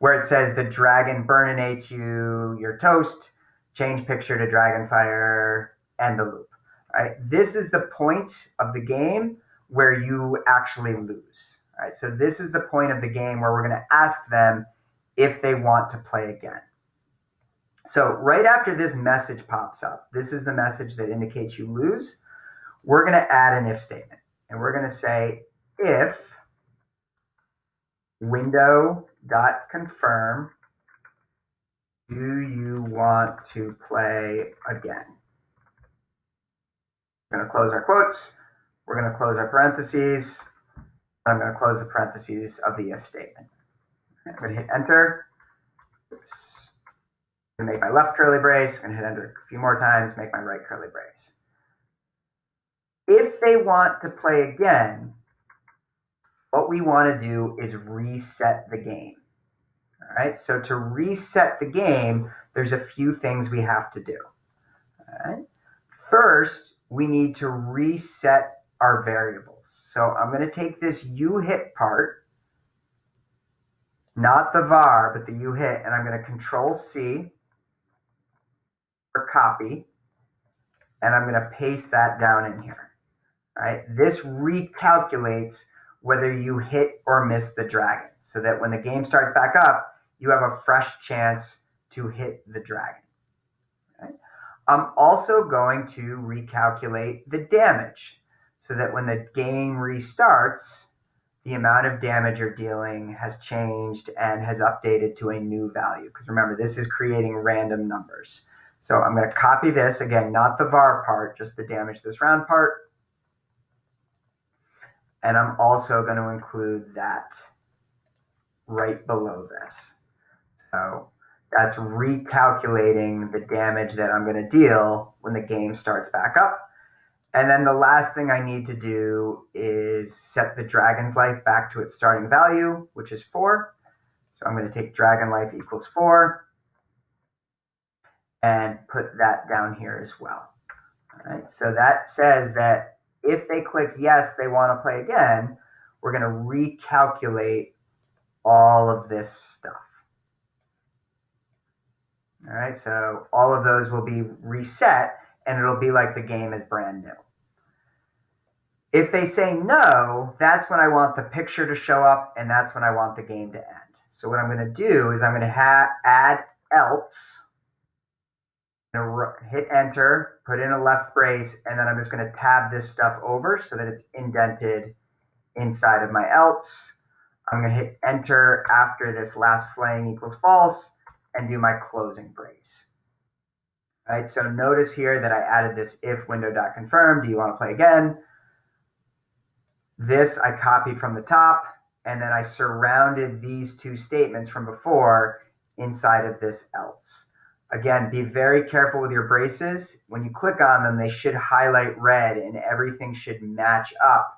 A: where it says the dragon burninates you, your toast, change picture to dragonfire, end the loop. All right, this is the point of the game where you actually lose. All right, so this is the point of the game where we're going to ask them if they want to play again. So right after this message pops up, this is the message that indicates you lose. We're going to add an if statement, and we're going to say if window.confirm, do you want to play again? We're going to close our quotes. We're going to close our parentheses. I'm going to close the parentheses of the if statement. I'm going to hit enter. Oops. I'm going to make my left curly brace. I'm going to hit enter a few more times, make my right curly brace. If they want to play again, what we want to do is reset the game. All right, so to reset the game, there's a few things we have to do. All right. First, we need to reset our variables. So I'm going to take this uHit part, not the var, but the uHit, and I'm going to Control-C for copy, and I'm going to paste that down in here. All right, this recalculates whether you hit or miss the dragon, so that when the game starts back up, you have a fresh chance to hit the dragon. Okay. I'm also going to recalculate the damage, so that when the game restarts, the amount of damage you're dealing has changed and has updated to a new value. Because remember, this is creating random numbers. So I'm going to copy this, again, not the var part, just the damage this round part. And I'm also going to include that right below this. So that's recalculating the damage that I'm going to deal when the game starts back up. And then the last thing I need to do is set the dragon's life back to its starting value, which is 4. So I'm going to take dragon life equals 4 and put that down here as well. All right, so that says that if they click yes, they want to play again, we're going to recalculate all of this stuff. All right, so all of those will be reset, and it'll be like the game is brand new. If they say no, that's when I want the picture to show up, and that's when I want the game to end. So what I'm going to do is I'm going to add else, hit enter, put in a left brace, and then I'm just going to tab this stuff over so that it's indented inside of my else. I'm going to hit enter after this last slaying equals false and do my closing brace. All right, so notice here that I added this if window.confirm, do you want to play again? This I copied from the top, and then I surrounded these two statements from before inside of this else. Again, be very careful with your braces. When you click on them, they should highlight red, and everything should match up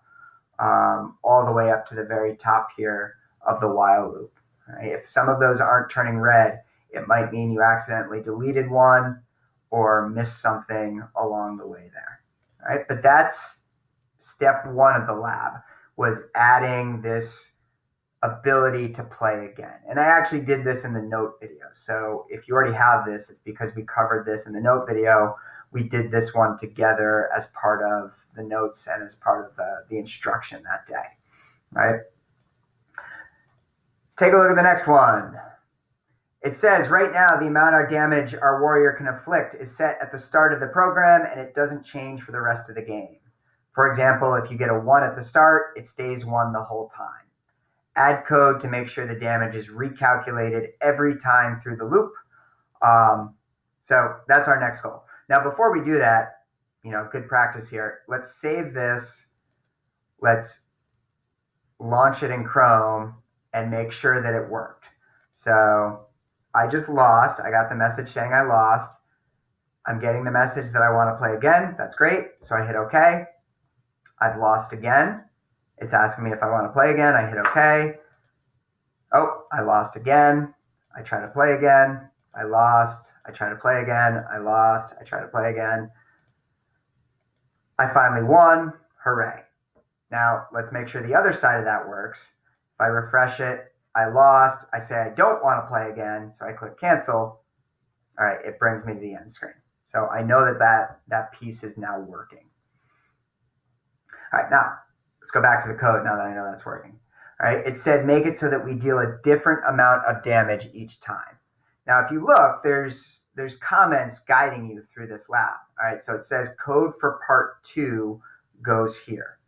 A: all the way up to the very top here of the while loop. Right? If some of those aren't turning red, it might mean you accidentally deleted one or missed something along the way there. All right? But that's step one of the lab, was adding this ability to play again. And I actually did this in the note video. So if you already have this, it's because we covered this in the note video. We did this one together as part of the notes and as part of the instruction that day. All right? Let's take a look at the next one. It says right now the amount of damage our warrior can inflict is set at the start of the program, and it doesn't change for the rest of the game. For example, if you get a 1 at the start, it stays 1 the whole time. Add code to make sure the damage is recalculated every time through the loop. So that's our next goal. Now, before we do that, good practice here. Let's save this. Let's launch it in Chrome and make sure that it worked. So I just lost. I got the message saying I lost. I'm getting the message that I want to play again. That's great. So I hit OK. I've lost again. It's asking me if I want to play again. I hit OK. Oh, I lost again. I try to play again. I lost. I try to play again. I lost. I try to play again. I finally won. Hooray. Now, let's make sure the other side of that works. If I refresh it, I lost. I say I don't want to play again, so I click cancel. All right, it brings me to the end screen. So I know that piece is now working. All right, now let's go back to the code now that I know that's working. All right, it said make it so that we deal a different amount of damage each time. Now, if you look, there's comments guiding you through this lab. All right, so it says code for part 2 goes here.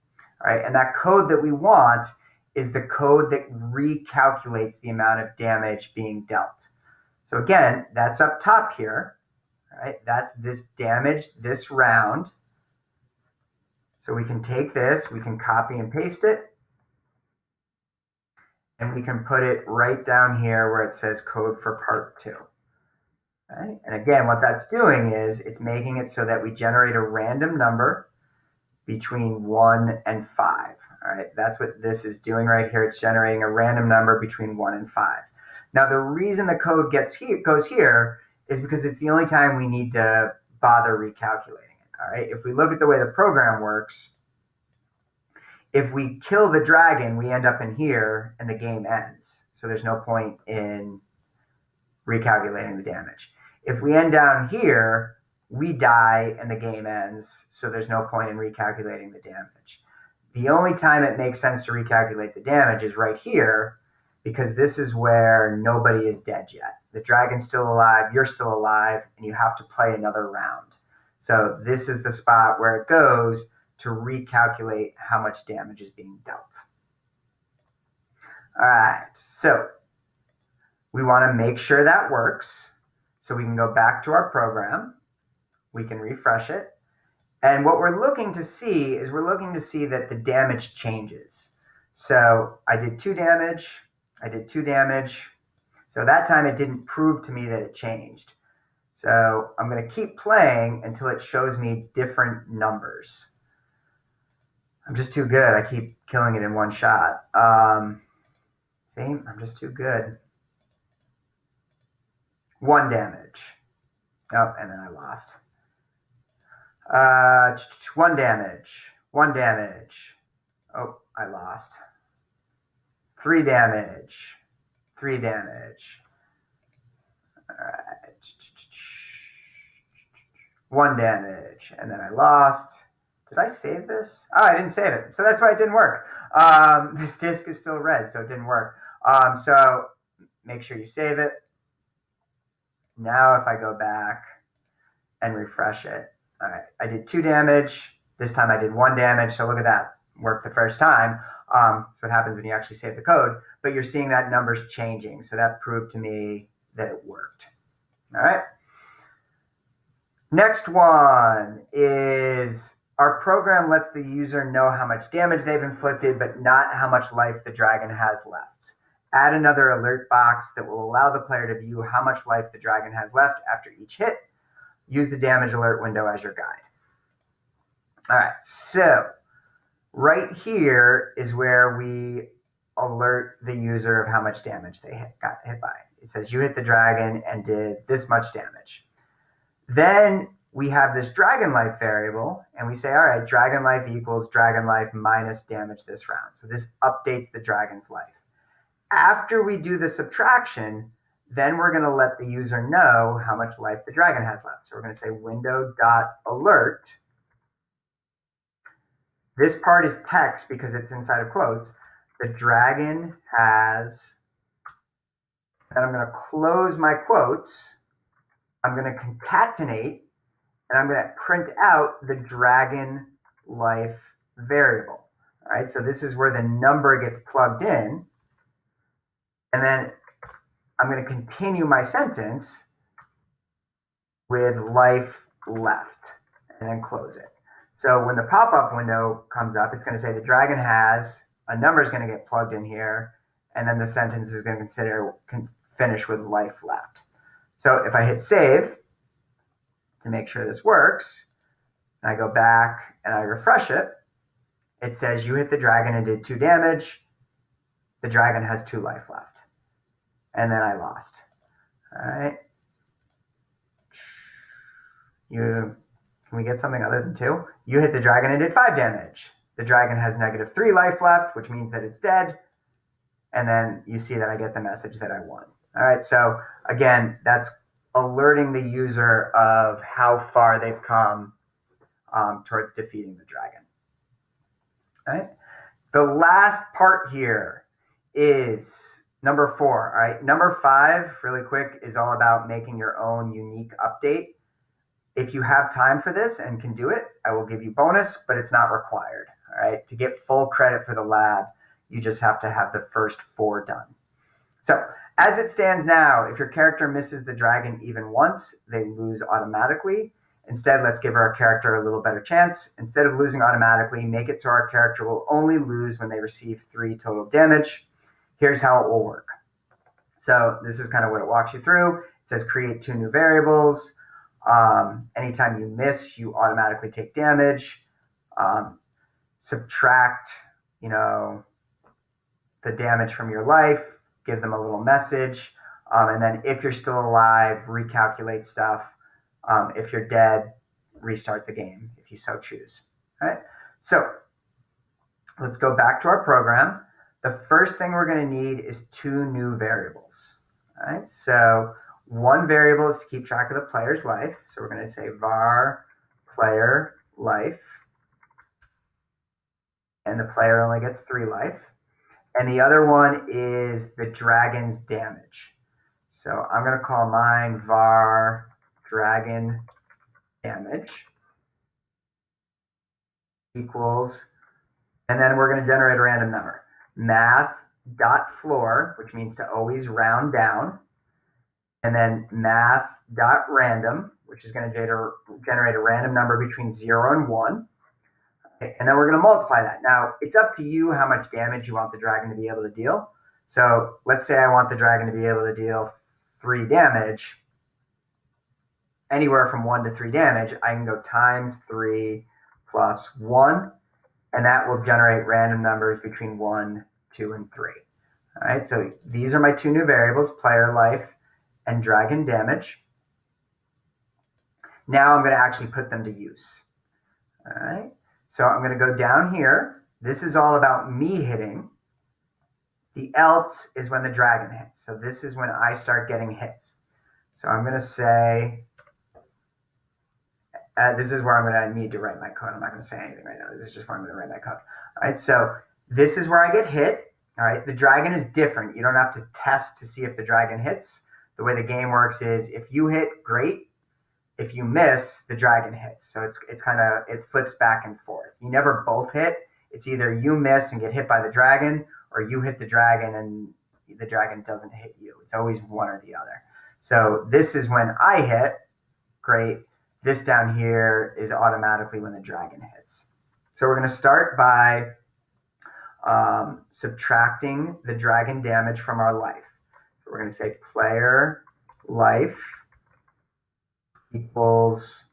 A: All right, and that code that we want is the code that recalculates the amount of damage being dealt. So again, that's up top here. All right, that's this damage this round. So we can take this, we can copy and paste it, and we can put it right down here where it says code for part 2. Right? And again, what that's doing is it's making it so that we generate a random number between 1 and 5. All right, that's what this is doing right here. It's generating a random number between 1 and 5. Now, the reason the code goes here is because it's the only time we need to bother recalculating it. All right, if we look at the way the program works, if we kill the dragon, we end up in here and the game ends. So there's no point in recalculating the damage. If we end down here, we die and the game ends. So there's no point in recalculating the damage. The only time it makes sense to recalculate the damage is right here, because this is where nobody is dead yet. The dragon's still alive, you're still alive, and you have to play another round. So this is the spot where it goes to recalculate how much damage is being dealt. All right, so we want to make sure that works. So we can go back to our program. We can refresh it. And what we're looking to see is that the damage changes. So I did 2 damage. I did 2 damage. So that time it didn't prove to me that it changed. So I'm going to keep playing until it shows me different numbers. I'm just too good. I keep killing it in one shot. See, I'm just too good. 1 damage. Oh, and then I lost. 1 damage. 1 damage. Oh, I lost. 3 damage. 3 damage. All right. 1 damage. And then I lost. Did I save this? Oh, I didn't save it. So that's why it didn't work. This disk is still red, so it didn't work. So make sure you save it. Now if I go back and refresh it, all right, I did 2 damage. This time I did 1 damage. So look at that. Worked the first time. That's what happens when you actually save the code. But you're seeing that number's changing. So that proved to me that it worked. All right. Next one is our program lets the user know how much damage they've inflicted, but not how much life the dragon has left. Add another alert box that will allow the player to view how much life the dragon has left after each hit. Use the damage alert window as your guide. All right, so right here is where we alert the user of how much damage they got hit by. It says you hit the dragon and did this much damage. Then we have this dragon life variable, and we say, all right, dragon life equals dragon life minus damage this round. So this updates the dragon's life. After we do the subtraction, then we're going to let the user know how much life the dragon has left. So we're going to say window.alert. This part is text because it's inside of quotes. The dragon has, and I'm going to close my quotes. I'm going to concatenate, and I'm going to print out the dragon life variable. All right, so this is where the number gets plugged in. And then I'm going to continue my sentence with life left and then close it. So when the pop-up window comes up, it's going to say the dragon has, a number is going to get plugged in here, and then the sentence is going to finish with life left. So if I hit save to make sure this works, and I go back and I refresh it, it says you hit the dragon and did 2 damage. The dragon has 2 life left. And then I lost. All right. Can we get something other than 2? You hit the dragon and did 5 damage. The dragon has -3 life left, which means that it's dead. And then you see that I get the message that I won. All right, so again, that's alerting the user of how far they've come towards defeating the dragon. All right. The last part here is number 4. All right, number 5, really quick, is all about making your own unique update. If you have time for this and can do it, I will give you bonus, but it's not required. All right, to get full credit for the lab, you just have to have the first 4 done. So as it stands now, if your character misses the dragon even once, they lose automatically. Instead, let's give our character a little better chance. Instead of losing automatically, make it so our character will only lose when they receive 3 total damage. Here's how it will work. So this is kind of what it walks you through. It says create 2 new variables. Anytime you miss, you automatically take damage. Subtract, the damage from your life, give them a little message. And then if you're still alive, recalculate stuff. If you're dead, restart the game if you so choose. All right. So let's go back to our program. The first thing we're going to need is 2 new variables. All right. So one variable is to keep track of the player's life. So we're going to say var player life. And the player only gets 3 life. And the other one is the dragon's damage. So I'm going to call mine var dragon damage equals, and then we're going to generate a random number. Math.floor, which means to always round down, and then math.random, which is going to generate a random number between 0 and 1. Okay, and then we're going to multiply that. Now, it's up to you how much damage you want the dragon to be able to deal. So let's say I want the dragon to be able to deal 3 damage. Anywhere from 1 to 3 damage, I can go times 3 plus 1, and that will generate random numbers between 1, 2, and 3. All right, so these are my 2 new variables, player life and dragon damage. Now I'm going to actually put them to use. All right, so I'm going to go down here. This is all about me hitting. The else is when the dragon hits. So this is when I start getting hit. So I'm going to say, this is where I'm going to need to write my code. I'm not going to say anything right now. This is just where I'm going to write my code. All right, so this is where I get hit. All right, the dragon is different. You don't have to test to see if the dragon hits. The way the game works is if you hit, great. If you miss, the dragon hits. So it's kind of, it flips back and forth. You never both hit. It's either you miss and get hit by the dragon, or you hit the dragon and the dragon doesn't hit you. It's always one or the other. So this is when I hit, great. This down here is automatically when the dragon hits. So we're going to start by subtracting the dragon damage from our life. So we're going to say player life equals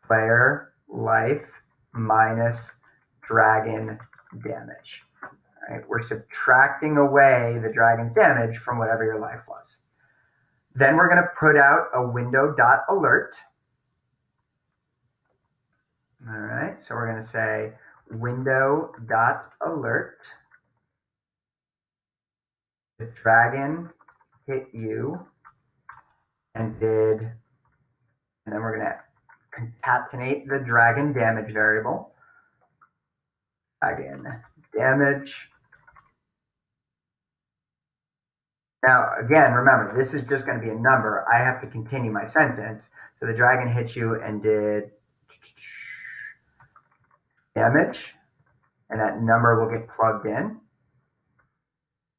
A: player life minus dragon damage. All right, we're subtracting away the dragon's damage from whatever your life was. Then we're going to put out a window.alert. All right, so we're going to say window.alert. The dragon hit you and did, and then we're going to concatenate the dragon damage variable. Dragon damage. Now, again, remember, this is just going to be a number. I have to continue my sentence. So the dragon hit you and did damage. and that number will get plugged in.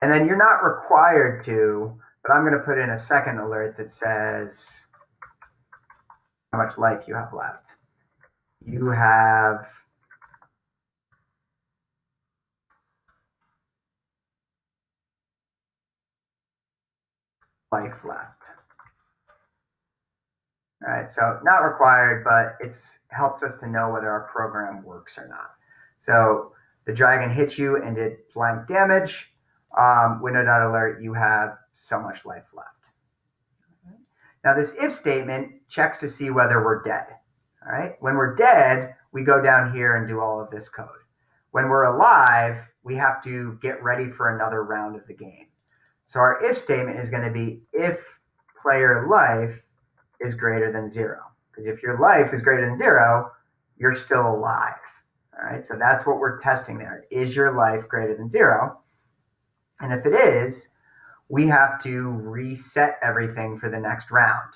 A: And then you're not required to, but I'm going to put in a second alert that says how much life you have left. You have life left. All right, so not required, but it helps us to know whether our program works or not. So the dragon hit you and did blank damage. Window.alert, you have so much life left. Now this if statement checks to see whether we're dead. All right, when we're dead, we go down here and do all of this code. When we're alive, we have to get ready for another round of the game. So our if statement is going to be if player life is greater than 0. Because if your life is greater than 0, you're still alive. All right, so that's what we're testing there. Is your life greater than 0? And if it is, we have to reset everything for the next round.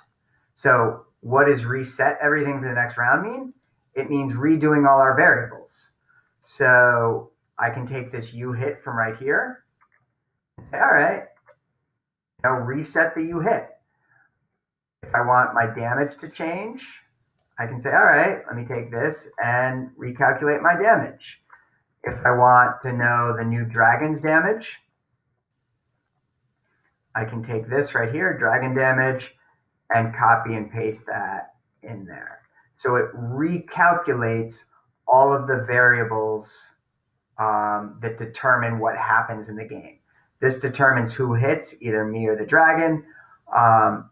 A: So what does reset everything for the next round mean? It means redoing all our variables. So I can take this U hit from right here and say, all right, now reset the U hit. If I want my damage to change, I can say, all right, let me take this and recalculate my damage. If I want to know the new dragon's damage, I can take this right here, dragon damage, and copy and paste that in there. So it recalculates all of the variables that determine what happens in the game. This determines who hits, either me or the dragon.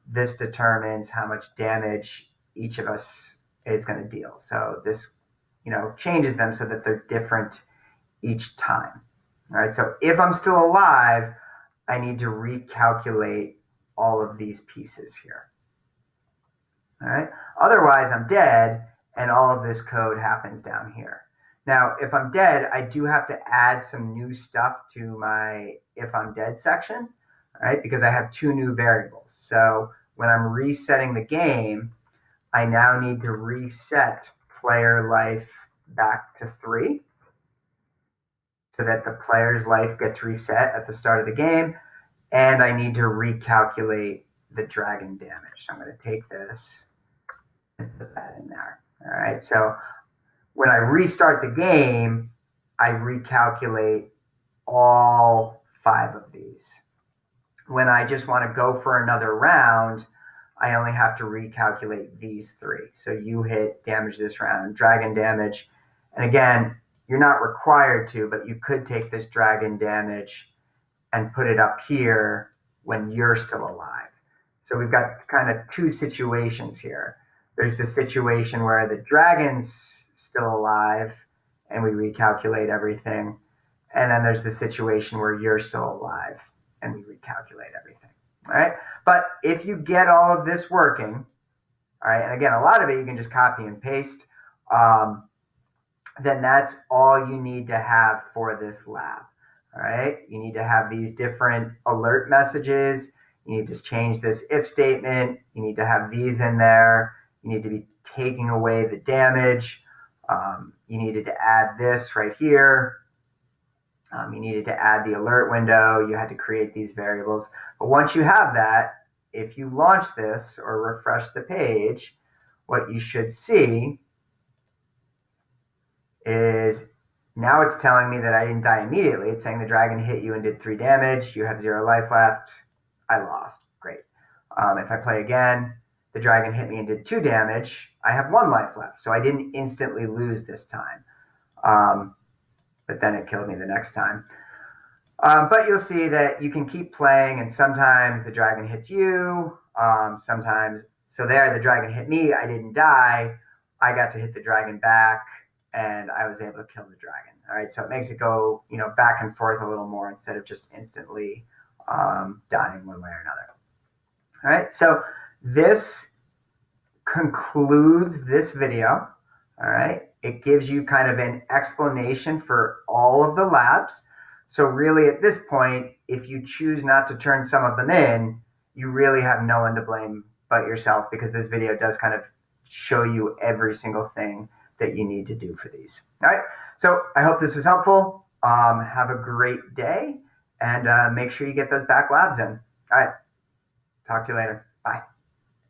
A: This determines how much damage each of us is going to deal. So this, changes them so that they're different each time. All right. So if I'm still alive, I need to recalculate all of these pieces here. All right. Otherwise, I'm dead, and all of this code happens down here. Now, if I'm dead, I do have to add some new stuff to my if I'm dead section, all right, because I have 2 new variables. So when I'm resetting the game, I now need to reset player life back to 3 so that the player's life gets reset at the start of the game, and I need to recalculate the dragon damage. So I'm going to take this and put that in there. All right, so when I restart the game, I recalculate all 5 of these. When I just want to go for another round, I only have to recalculate these 3. So you hit damage this round, dragon damage. And again, you're not required to, but you could take this dragon damage and put it up here when you're still alive. So we've got kind of 2 situations here. There's the situation where the dragon's still alive and we recalculate everything. And then there's the situation where you're still alive and we recalculate everything. All right. But if you get all of this working, all right, and again, a lot of it you can just copy and paste, then that's all you need to have for this lab. All right. You need to have these different alert messages. You need to change this if statement. You need to have these in there. You need to be taking away the damage. You needed to add this right here. You needed to add the alert window. You had to create these variables. But once you have that, if you launch this or refresh the page, what you should see is now it's telling me that I didn't die immediately. It's saying the dragon hit you and did 3 damage. You have 0 life left. I lost. Great. If I play again, the dragon hit me and did 2 damage. I have 1 life left. So I didn't instantly lose this time. But then it killed me the next time. But you'll see that you can keep playing, and sometimes the dragon hits you. Sometimes, so there, the dragon hit me. I didn't die. I got to hit the dragon back, and I was able to kill the dragon. All right, so it makes it go, back and forth a little more instead of just instantly dying one way or another. All right, so this concludes this video. All right, it gives you kind of an explanation for all of the labs. So really at this point, if you choose not to turn some of them in, you really have no one to blame but yourself, because this video does kind of show you every single thing that you need to do for these. All right. So I hope this was helpful. Have a great day, and make sure you get those back labs in. All right. Talk to you later. Bye.